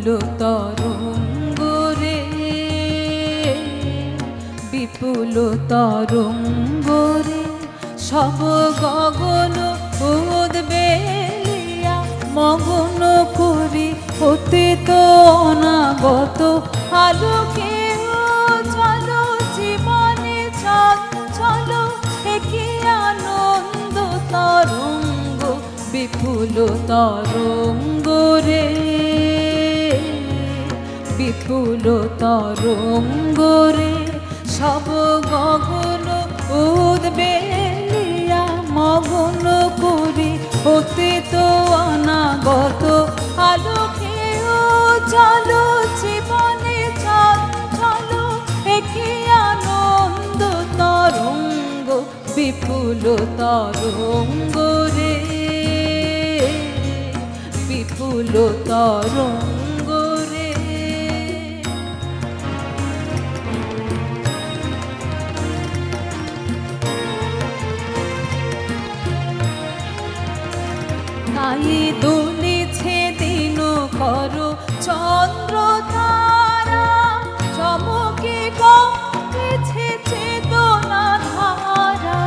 বিপুল তরঙ্গ রে, বিপুল তরঙ্গ রে, সব গগন উদ্বেলিয়া মগন করি অতীত অনাগত আলোকে চলো জীবনে চঞ্চল একি আনন্দ তরঙ্গ বিপুল তরঙ্গ রে, বিপুল তরঙ্গ রে, সব গগন উদ্বেলিয়া মগন করি অতীত অনাগত আলোকে চলো জীবনে চঞ্চল একি আনন্দ তরঙ্গ বিপুল তরঙ্গ রে, বিপুল তরঙ্গ রে। তাই দুলিছে দিন করো চন্দ্র তারা, চমকে কমেছে চেতনা ধারা,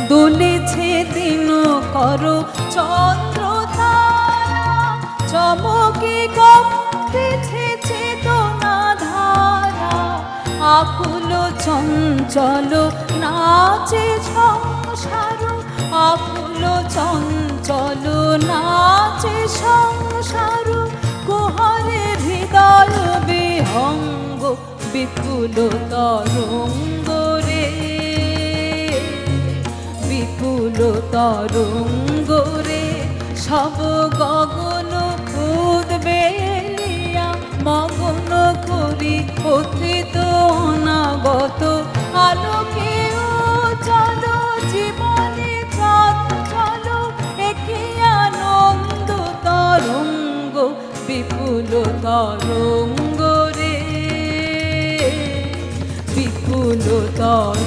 দুলিছে দিন করো চন্দ্র তারা, চমকে কমেছে চেতনা ধারা, আকুল চঞ্চল নাচে সংসার, আকুল চঞ্চল নাচে সংসার, কুহরে হৃদয় বিহঙ্গ বিপুল তরঙ্গ রে, বিপুল তরঙ্গ রে, সব গগন উদ্বেলিয়া মগন করি অতীত অনাগত আলোকে চলো জীবনে চঞ্চল একি আনন্দ তরঙ্গ বিপুল তরঙ্গ রে, বিপুল তরঙ্গ।